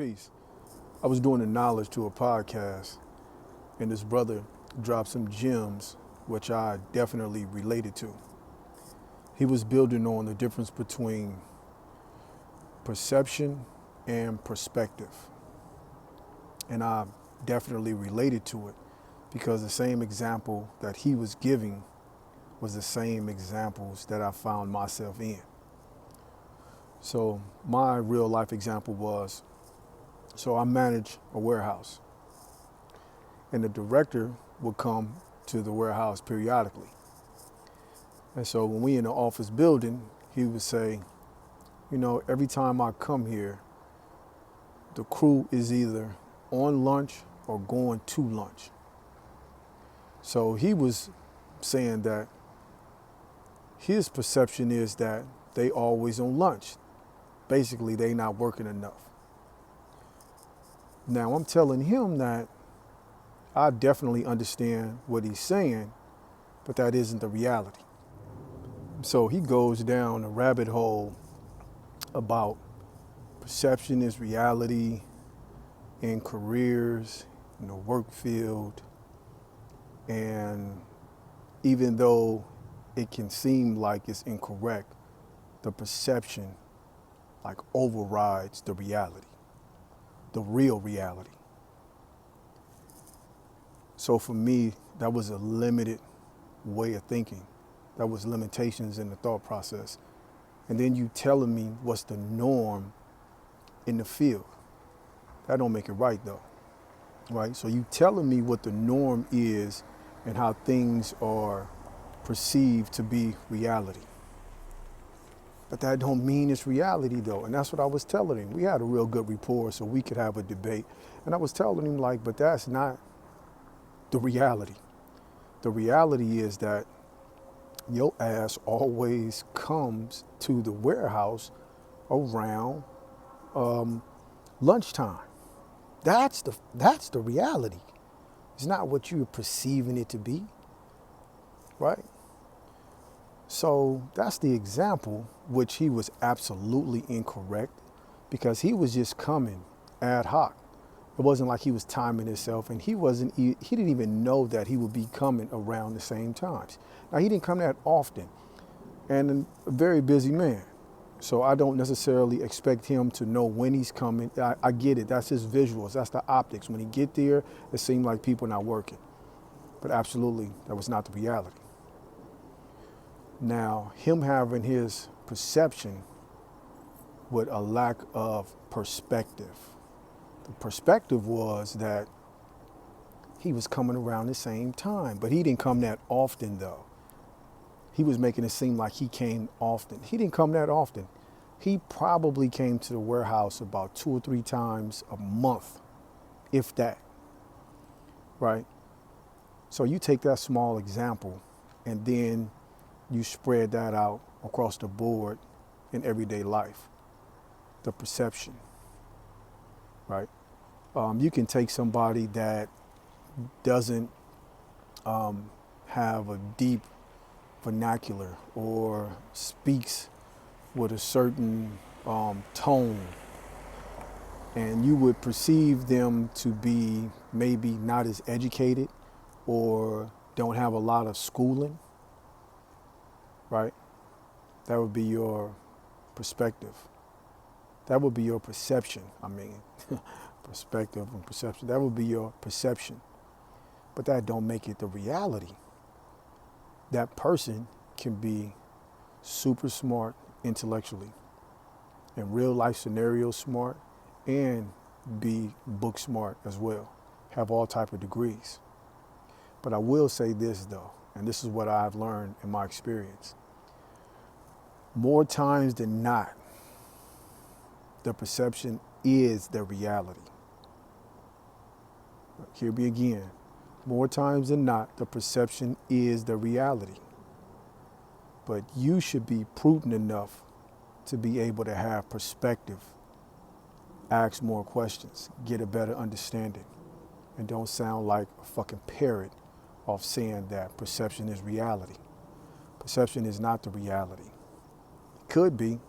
Peace. I was doing the knowledge to a podcast, and this brother dropped some gems which I definitely related to. He was building on the difference between perception and perspective. And I definitely related to it because the same example that he was giving was the same examples that I found myself in. So my real life example was, so I manage a warehouse, and the director would come to the warehouse periodically. And so when we in the office building, he would say, every time I come here, the crew is either on lunch or going to lunch. So he was saying that his perception is that they always on lunch. Basically, they not working enough. Now I'm telling him that I definitely understand what he's saying, but that isn't the reality. So he goes down a rabbit hole about perception is reality in careers, in the work field, and even though it can seem like it's incorrect, the perception overrides the reality, the real reality. So for me, that was a limited way of thinking. That was limitations in the thought process. And then you telling me what's the norm in the field. That don't make it right though, right? So you telling me what the norm is and how things are perceived to be reality. But that don't mean it's reality though. And that's what I was telling him. We had a real good rapport so we could have a debate. And I was telling him but that's not the reality. The reality is that your ass always comes to the warehouse around lunchtime. That's the reality. It's not what you're perceiving it to be, right? So that's the example, which he was absolutely incorrect because he was just coming ad hoc. It wasn't like he was timing himself, and he didn't even know that he would be coming around the same times. Now, he didn't come that often, and a very busy man. So I don't necessarily expect him to know when he's coming. I get it. That's his visuals. That's the optics. When he get there, it seemed like people not working. But absolutely, that was not the reality. Now, him having his perception with a lack of perspective. The perspective was that he was coming around the same time, but he didn't come that often though. He was making it seem like he came often. He didn't come that often. He probably came to the warehouse about 2 or 3 times a month, if that, right? So you take that small example and then you spread that out across the board in everyday life. The perception, right? You can take somebody that doesn't have a deep vernacular or speaks with a certain tone, and you would perceive them to be maybe not as educated or don't have a lot of schooling, right? That would be your perspective. That would be your perception, perspective and perception. That would be your perception. But that don't make it the reality. That person can be super smart intellectually, in real life scenario smart, and be book smart as well, have all type of degrees. But I will say this though, and this is what I've learned in my experience. More times than not, the perception is the reality. Hear me again. More times than not, the perception is the reality. But you should be prudent enough to be able to have perspective, ask more questions, get a better understanding, and don't sound like a fucking parrot off saying that perception is reality. Perception is not the reality. It could be,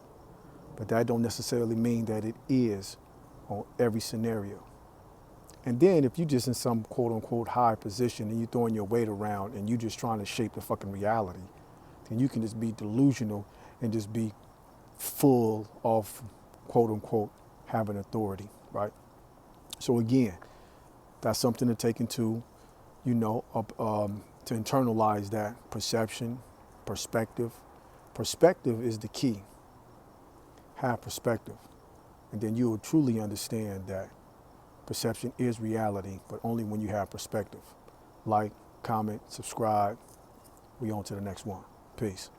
but that don't necessarily mean that it is on every scenario. And then if you're just in some quote unquote high position and you're throwing your weight around and you're just trying to shape the fucking reality, then you can just be delusional and just be full of quote unquote having authority, right? So again, that's something to take into, to internalize that perception, perspective. Perspective is the key. Have perspective. And then you will truly understand that perception is reality, but only when you have perspective. Like, comment, subscribe. We on to the next one. Peace.